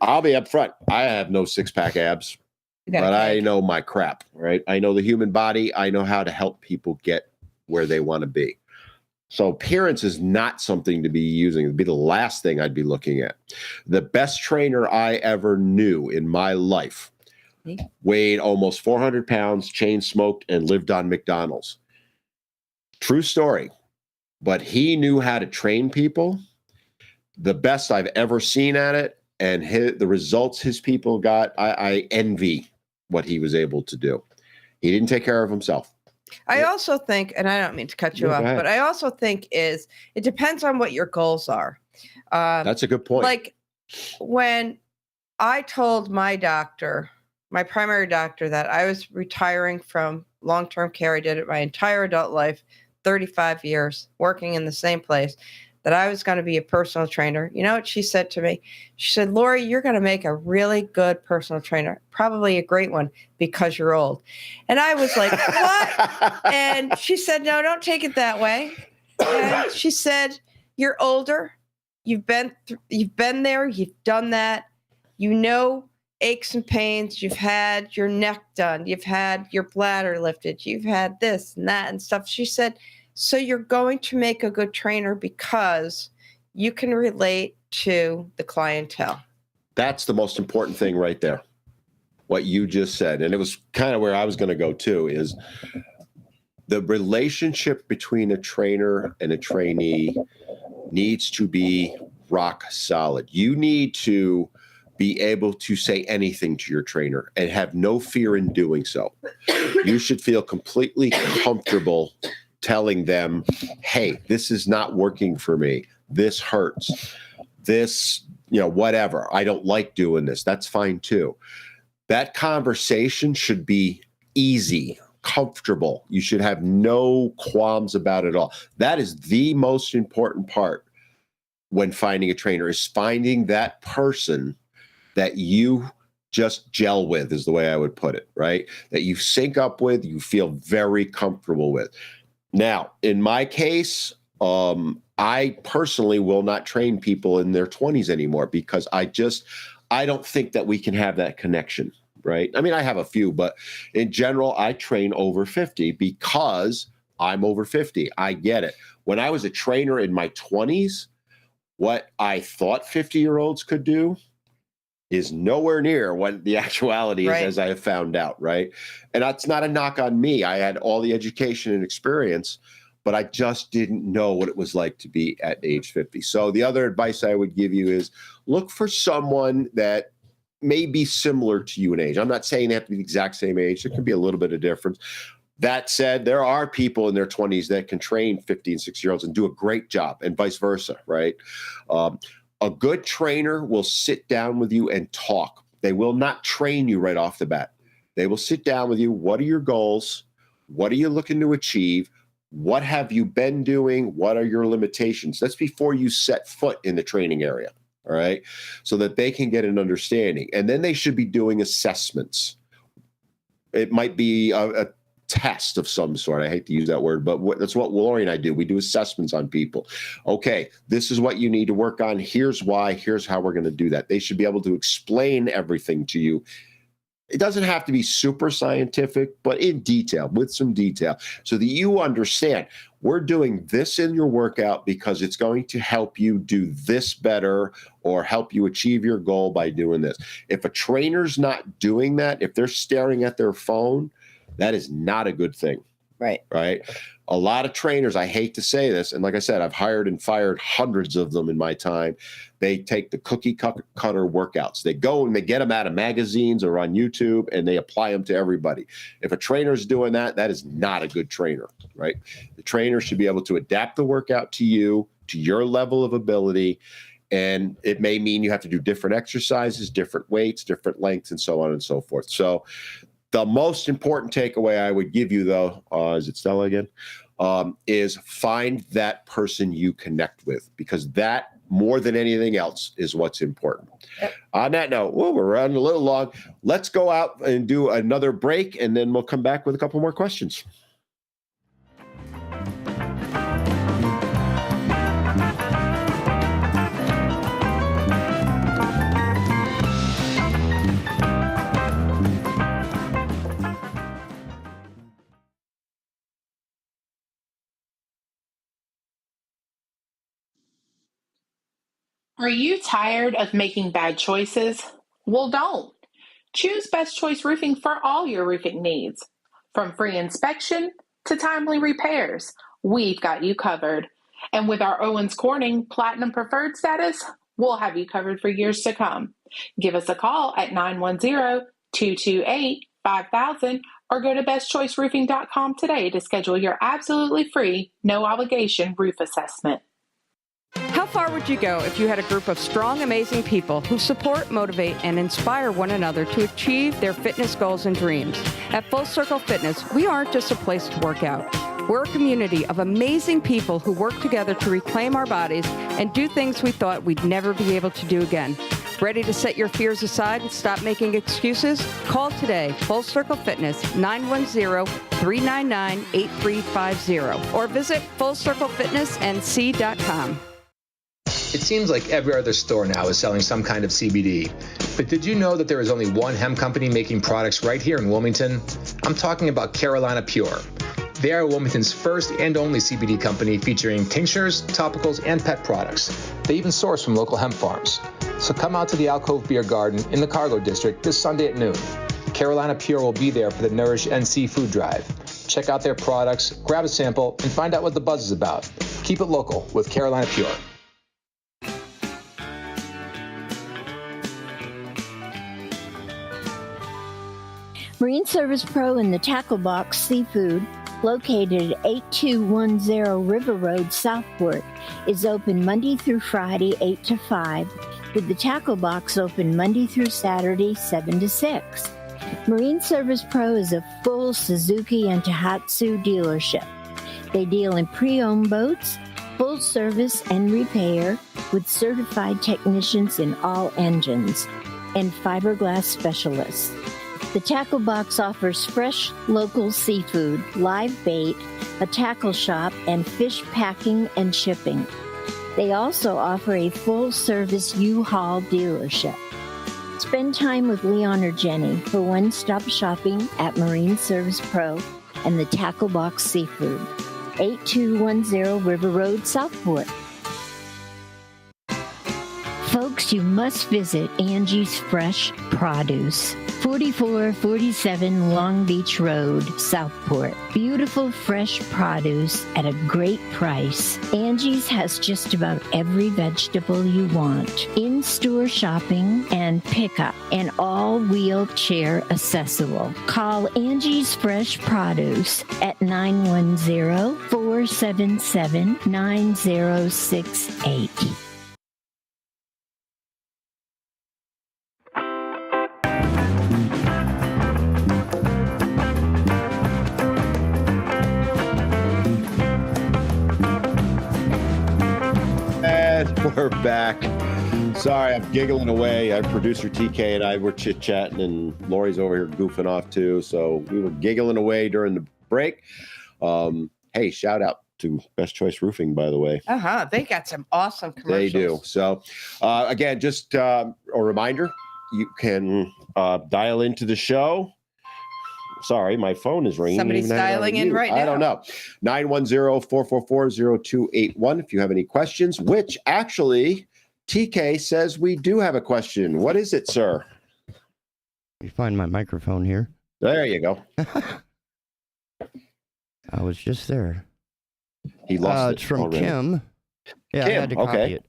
I'll be up front. I have no six-pack abs. But I know my crap, right? I know the human body. I know how to help people get where they want to be. So appearance is not something to be using. It'd be the last thing I'd be looking at. The best trainer I ever knew in my life weighed almost 400 pounds, chain smoked, and lived on McDonald's. True story. But he knew how to train people. The best I've ever seen at it. And the results his people got, I envy what he was able to do. He didn't take care of himself. I also think, and I don't mean to cut you off, but I also think it depends on what your goals are. That's a good point. Like when I told my doctor, my primary doctor, that I was retiring from long-term care, I did it my entire adult life, 35 years, working in the same place, that I was going to be a personal trainer. You know what she said to me? She said, Lori, you're going to make a really good personal trainer, probably a great one, because you're old. And I was like, what? And she said, no, don't take it that way. And she said, you're older. You've been there. You've done that. You know aches and pains. You've had your neck done. You've had your bladder lifted. You've had this and that and stuff. She said, so you're going to make a good trainer because you can relate to the clientele. That's the most important thing right there. What you just said. And it was kind of where I was going to go too, is the relationship between a trainer and a trainee needs to be rock solid. You need to be able to say anything to your trainer and have no fear in doing so. You should feel completely comfortable telling them, hey, this is not working for me. This hurts. This, whatever. I don't like doing this. That's fine too. That conversation should be easy, comfortable. You should have no qualms about it all. That is the most important part when finding a trainer, is finding that person that you just gel with, is the way I would put it, right? That you sync up with, you feel very comfortable with. Now, in my case, I personally will not train people in their 20s anymore, because I don't think that we can have that connection, right? I mean, I have a few, but in general, I train over 50 because I'm over 50. I get it. When I was a trainer in my 20s, what I thought 50-year-olds could do is nowhere near what the actuality is, right, as I have found out, right? And that's not a knock on me. I had all the education and experience, but I just didn't know what it was like to be at age 50. So the other advice I would give you is look for someone that may be similar to you in age. I'm not saying they have to be the exact same age. There can be a little bit of difference. That said, there are people in their 20s that can train 50 and 60-year-olds and do a great job, and vice versa, right? A good trainer will sit down with you and talk. They will not train you right off the bat. They will sit down with you. What are your goals? What are you looking to achieve? What have you been doing? What are your limitations? That's before you set foot in the training area, all right? So that they can get an understanding. And then they should be doing assessments. It might be a test of some sort. I hate to use that word, but that's what Lori and I do. We do assessments on people. Okay, this is what you need to work on. Here's why. Here's how we're going to do that. They should be able to explain everything to you It doesn't have to be super scientific, but in detail, with some detail, so that you understand we're doing this in your workout because it's going to help you do this better or help you achieve your goal by doing this. If a trainer's not doing that, if they're staring at their phone, that is not a good thing. Right. A lot of trainers, I hate to say this, and like I said, I've hired and fired hundreds of them in my time. They take the cookie cutter workouts. They go and they get them out of magazines or on YouTube and they apply them to everybody. If a trainer's doing that, that is not a good trainer, right? The trainer should be able to adapt the workout to you, to your level of ability. And it may mean you have to do different exercises, different weights, different lengths, and so on and so forth. So the most important takeaway I would give you, though, is it Stella again? Is find that person you connect with, because that, more than anything else, is what's important. Yep. On that note, we're running a little long. Let's go out and do another break, and then we'll come back with a couple more questions. Are you tired of making bad choices? Well, don't. Choose Best Choice Roofing for all your roofing needs. From free inspection to timely repairs, we've got you covered. And with our Owens Corning Platinum Preferred status, we'll have you covered for years to come. Give us a call at 910-228-5000 or go to bestchoiceroofing.com today to schedule your absolutely free, no obligation roof assessment. How far would you go if you had a group of strong, amazing people who support, motivate, and inspire one another to achieve their fitness goals and dreams? At Full Circle Fitness, we aren't just a place to work out. We're a community of amazing people who work together to reclaim our bodies and do things we thought we'd never be able to do again. Ready to set your fears aside and stop making excuses? Call today, Full Circle Fitness, 910-399-8350, or visit FullCircleFitnessNC.com. It seems like every other store now is selling some kind of CBD. But did you know that there is only one hemp company making products right here in Wilmington? I'm talking about Carolina Pure. They are Wilmington's first and only CBD company featuring tinctures, topicals, and pet products. They even source from local hemp farms. So come out to the Alcove Beer Garden in the Cargo District this Sunday at noon. Carolina Pure will be there for the Nourish NC food drive. Check out their products, grab a sample, and find out what the buzz is about. Keep it local with Carolina Pure. Marine Service Pro and the Tackle Box Seafood, located at 8210 River Road, Southport, is open Monday through Friday, 8 to 5, with the Tackle Box open Monday through Saturday, 7 to 6. Marine Service Pro is a full Suzuki and Tohatsu dealership. They deal in pre-owned boats, full service and repair, with certified technicians in all engines, and fiberglass specialists. The Tackle Box offers fresh, local seafood, live bait, a tackle shop, and fish packing and shipping. They also offer a full-service U-Haul dealership. Spend time with Leon or Jenny for one-stop shopping at Marine Service Pro and the Tackle Box Seafood, 8210 River Road, Southport. Folks, you must visit Angie's Fresh Produce, 4447 Long Beach Road, Southport. Beautiful fresh produce at a great price. Angie's has just about every vegetable you want. In-store shopping and pickup, and all wheelchair accessible. Call Angie's Fresh Produce at 910-477-9068. We're back. Sorry, I'm giggling away. Our producer TK and I were chit-chatting, and Lori's over here goofing off too. So we were giggling away during the break. Hey, shout out to Best Choice Roofing, by the way. They got some awesome commercials. They do. So again, just a reminder, you can dial into the show. Sorry, my phone is ringing. Somebody's dialing in right now. I don't know. 910-444-0281 if you have any questions, which actually TK says we do have a question. What is it, sir? You find my microphone here. There you go. I was just there. He lost it It's from already. Kim. Yeah, Kim, I had to copy okay. it.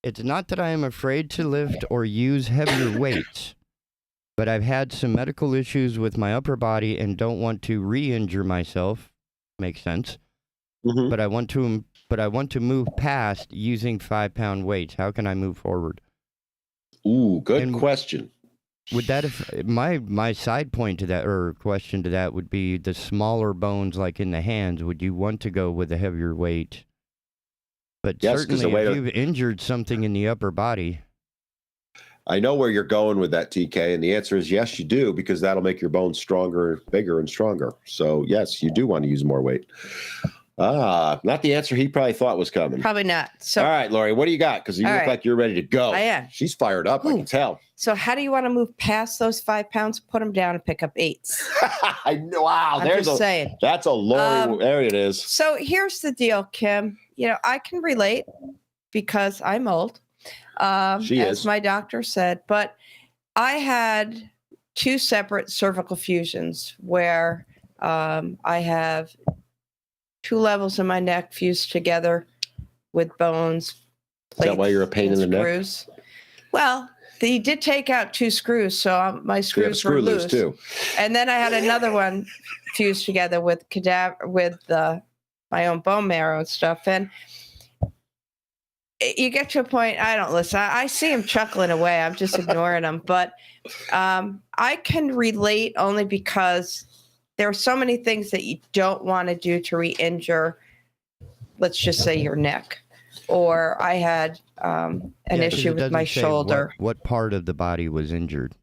It's not that I am afraid to lift or use heavier weights, but I've had some medical issues with my upper body and don't want to re-injure myself. Makes sense. Mhm. But I want to move past using 5-pound weights. How can I move forward? Ooh, good And- question. Would that if my side point to that or question to that would be the smaller bones like in the hands, would you want to go with a heavier weight? But Yes, 'cause the certainly way if to- you've injured something in the upper body, I know where you're going with that, TK, and the answer is yes, you do, because that'll make your bones stronger, bigger, and stronger. So yes, you do want to use more weight. Not the answer he probably thought was coming. Probably not. So All right, Lori, what do you got? Because you All look right. like you're ready to go. I am. She's fired up. I can tell. So how do you want to move past those 5 pounds? Put them down and pick up 8s. I know. Wow, I'm there's just a saying. that's a Lori. There it is. So here's the deal, Kim. You know, I can relate because I'm old, She as is. my doctor said. But I had 2 separate cervical fusions where I have 2 levels of my neck fused together with bones. Is that why you're a pain in and the neck? screws. Well, they did take out 2 screws, so my So you have a screws screw were loose loose. too. And then I had another one fused together with my own bone marrow and stuff. And you get to a point, I don't listen. I see him chuckling away. I'm just ignoring him. But I can relate only because there are so many things that you don't want to do to re-injure, let's just say your neck. Or I had an Yeah, 'cause issue it with doesn't my say shoulder. What part of the body was injured?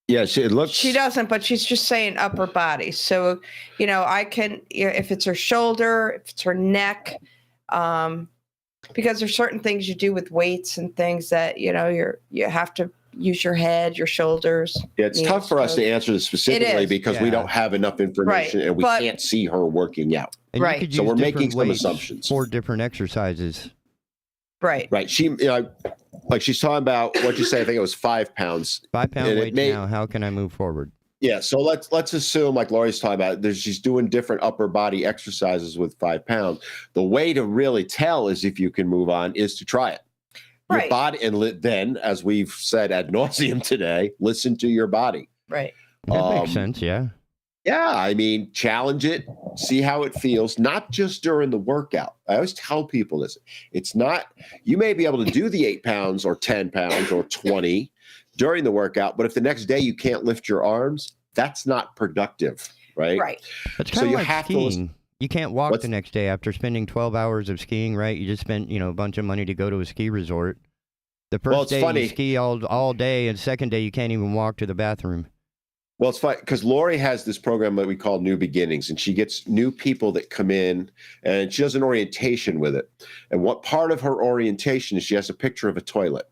Yes, it looks. She doesn't, but she's just saying upper body. So, you know, I can, if it's her shoulder, if it's her neck, because there's certain things you do with weights and things that, you know, you have to use your head, your shoulders. Yeah, it's knees, tough for us to toes. answer this specifically is. because we Yeah. don't have enough information Right, and we but- can't see her working out. And Right. You could So use we're making different some weights assumptions. for different exercises. Right. Right. She, like she's talking about what you say. I think it was 5 pounds. 5-pound And it weights may- now. How can I move forward? Yeah. So let's assume, like Lori's talking about, she's doing different upper body exercises with 5 pounds. The way to really tell is if you can move on is to try it. Your Right. body, and then, as we've said ad nauseum today, listen to your body. Right. That makes Um, sense. Yeah. Yeah, I mean, challenge it, see how it feels, not just during the workout. I always tell people this. It's not, you may be able to do the 8 pounds or 10 pounds or 20 during the workout, but if the next day you can't lift your arms, that's not productive, right? Right. It's So kind of you like have to skiing. listen- You can't walk What's- the next day after spending 12 hours of skiing, right? You just spent, a bunch of money to go to a ski resort. The first Well, it's day funny. you ski all day, and second day you can't even walk to the bathroom. Well, it's fine because Lori has this program that we call New Beginnings, and she gets new people that come in and she does an orientation with it. And what part of her orientation is she has a picture of a toilet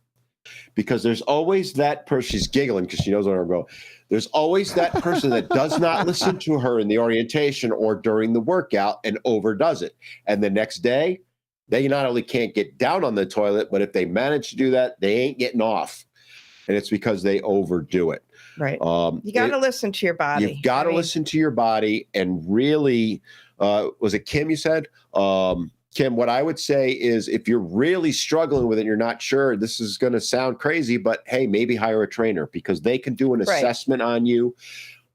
because there's always that person. She's giggling because she knows where I'm going. There's always that person that does not listen to her in the orientation or during the workout and overdoes it. And the next day, they not only can't get down on the toilet, but if they manage to do that, they ain't getting off. And it's because they overdo it. Right. You got to listen to your body. You've got to listen to your body and really, was it Kim you said? Kim, what I would say is if you're really struggling with it, you're not sure, this is going to sound crazy, but hey, maybe hire a trainer because they can do an Right. assessment on you.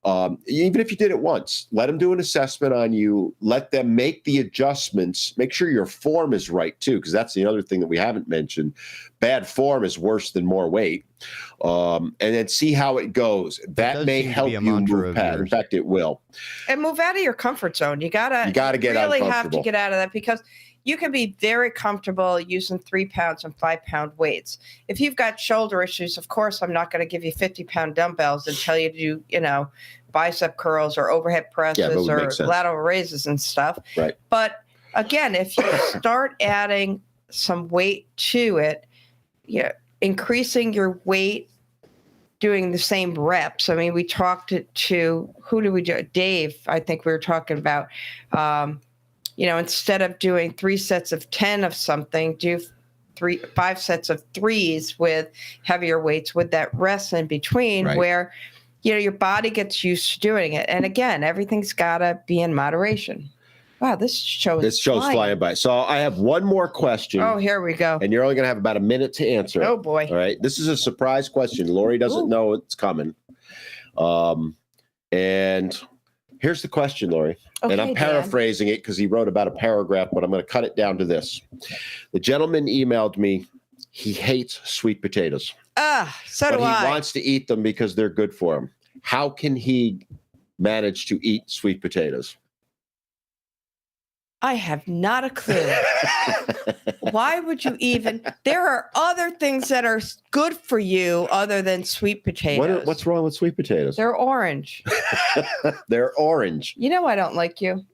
Even if you did it once, let them do an assessment on you, let them make the adjustments, make sure your form is right too, because that's the other thing that we haven't mentioned. Bad form is worse than more weight. And then see how it goes. That does may seem to help be a you mantra move of past. In yours. fact, it will. And move out of your comfort zone. You gotta get really have to uncomfortable. get out of that because you can be very comfortable using 3 pounds and 5 pound weights. If you've got shoulder issues, of course, I'm not going to give you 50-pound dumbbells and tell you to do, bicep curls or overhead presses would or make sense. lateral raises and stuff. Right. But again, if you start adding some weight to it, increasing your weight, doing the same reps. I mean, we talked to who did we do? Dave, I think we were talking about, instead of doing 3 sets of 10 of something, do 5 sets of 3s with heavier weights with that rest in between, Right. where, your body gets used to doing it. And again, everything's got to be in moderation. Wow, this show's flying by. So I have one more question. Oh, here we go. And you're only going to have about a minute to answer it. Oh, boy. All right. This is a surprise question. Lori doesn't know it's coming. And here's the question, Lori. Okay, and I'm Dan. paraphrasing it because he wrote about a paragraph, but I'm going to cut it down to this. The gentleman emailed me. He hates sweet potatoes. So but do I. He wants to eat them because they're good for him. How can he manage to eat sweet potatoes? I have not a clue. Why would you even? There are other things that are good for you other than sweet potatoes. What's wrong with sweet potatoes? They're orange. They're orange. You know I don't like you.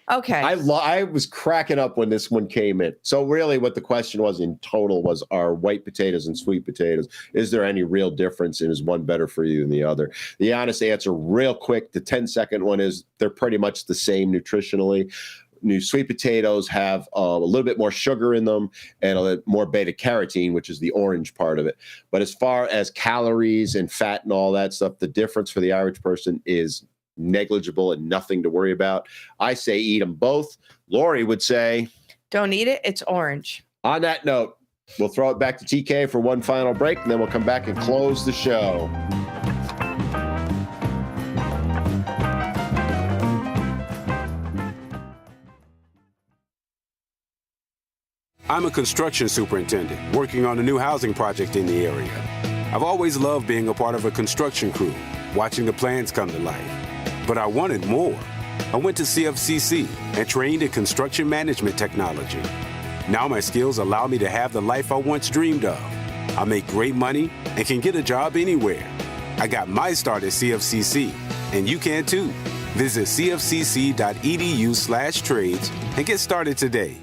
Okay. I was cracking up when this one came in. So really what the question was in total was, are white potatoes and sweet potatoes, is there any real difference, and is one better for you than the other? The honest answer, real quick, the 10-second one is they're pretty much the same nutritionally. New sweet potatoes have a little bit more sugar in them and a little more beta carotene, which is the orange part of it. But as far as calories and fat and all that stuff, the difference for the average person is negligible and nothing to worry about. I say eat them both. Lori would say, don't eat it. It's orange. On that note, we'll throw it back to TK for one final break, and then we'll come back and close the show. I'm a construction superintendent working on a new housing project in the area. I've always loved being a part of a construction crew, watching the plans come to life. But I wanted more. I went to CFCC and trained in construction management technology. Now my skills allow me to have the life I once dreamed of. I make great money and can get a job anywhere. I got my start at CFCC, and you can too. Visit cfcc.edu/trades and get started today.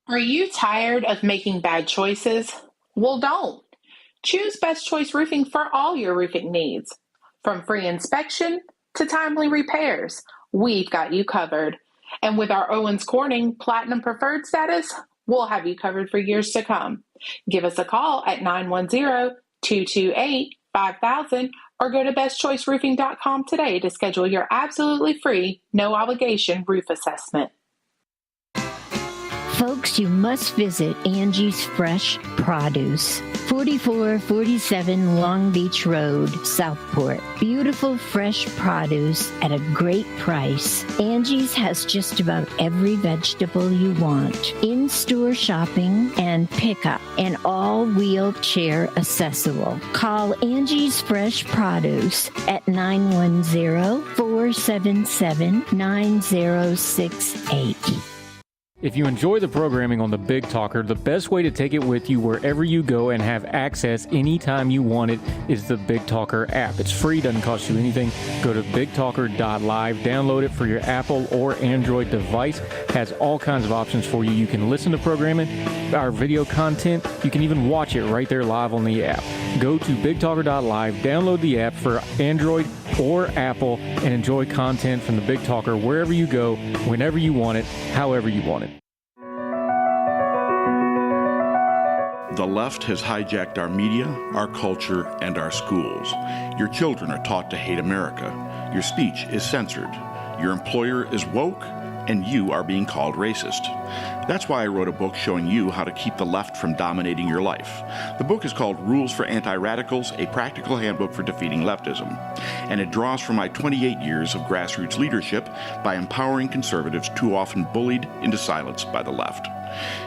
Are you tired of making bad choices? Well, don't. Choose Best Choice Roofing for all your roofing needs. From free inspection to timely repairs, we've got you covered. And with our Owens Corning Platinum Preferred status, we'll have you covered for years to come. Give us a call at 910-228-5000 or go to bestchoiceroofing.com today to schedule your absolutely free, no obligation roof assessment. Folks, you must visit Angie's Fresh Produce, 4447 Long Beach Road, Southport. Beautiful fresh produce at a great price. Angie's has just about every vegetable you want. In-store shopping and pickup, and all wheelchair accessible. Call Angie's Fresh Produce at 910-477-9068. If you enjoy the programming on The Big Talker, the best way to take it with you wherever you go and have access anytime you want it is the Big Talker app. It's free, doesn't cost you anything. Go to bigtalker.live, download it for your Apple or Android device. It has all kinds of options for you. You can listen to programming, our video content. You can even watch it right there live on the app. Go to bigtalker.live, download the app for Android or Apple, and enjoy content from the Big Talker wherever you go, whenever you want it, however you want it. The left has hijacked our media, our culture, and our schools. Your children are taught to hate America. Your speech is censored. Your employer is woke, and you are being called racist. That's why I wrote a book showing you how to keep the left from dominating your life. The book is called Rules for Anti-Radicals, a practical handbook for defeating leftism. And it draws from my 28 years of grassroots leadership by empowering conservatives too often bullied into silence by the left.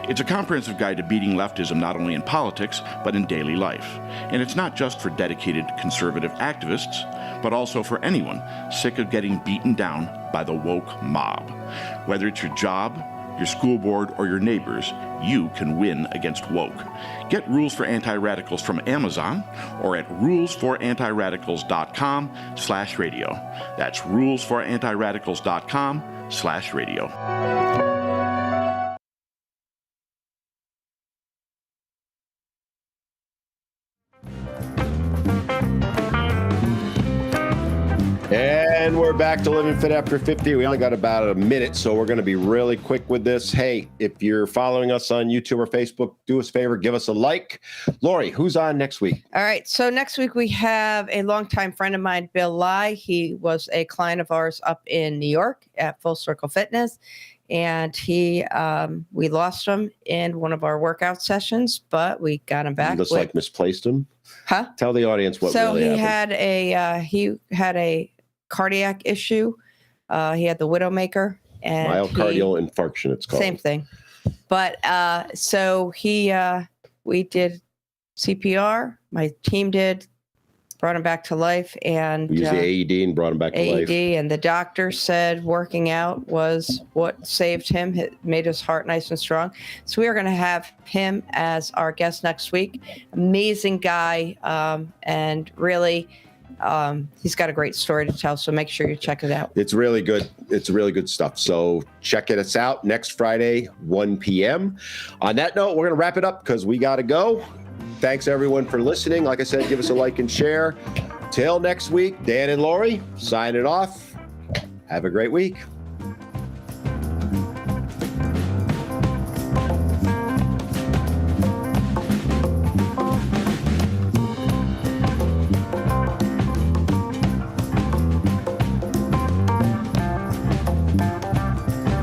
It's a comprehensive guide to beating leftism not only in politics, but in daily life. And it's not just for dedicated conservative activists, but also for anyone sick of getting beaten down by the woke mob. Whether it's your job, your school board, or your neighbors, you can win against woke. Get Rules for Anti-Radicals from Amazon or at rulesforantiradicals.com/radio. That's rulesforantiradicals.com/radio. back to Living Fit After 50. We only got about a minute, so we're going to be really quick with this. Hey, if you're following us on YouTube or Facebook, do us a favor, give us a like. Lori, who's on next week? All right. So next week we have a longtime friend of mine, Bill Lai. He was a client of ours up in New York at Full Circle Fitness. And we lost him in one of our workout sessions, but we got him back. Looks like misplaced him. Huh? Tell the audience what really happened. He had a cardiac issue. He had the Widowmaker and myocardial infarction. It's called same thing. But so we did CPR. My team did. Brought him back to life, and we used the AED and brought him back to life. AED, and the doctor said working out was what saved him. It made his heart nice and strong. So we are going to have him as our guest next week. Amazing guy, and really, he's got a great story to tell. So make sure you check it out. It's really good. It's really good stuff. So check us out next Friday, 1 p.m. On that note, we're going to wrap it up because we got to go. Thanks, everyone, for listening. Like I said, give us a like and share. Till next week, Dan and Lori signing off. Have a great week.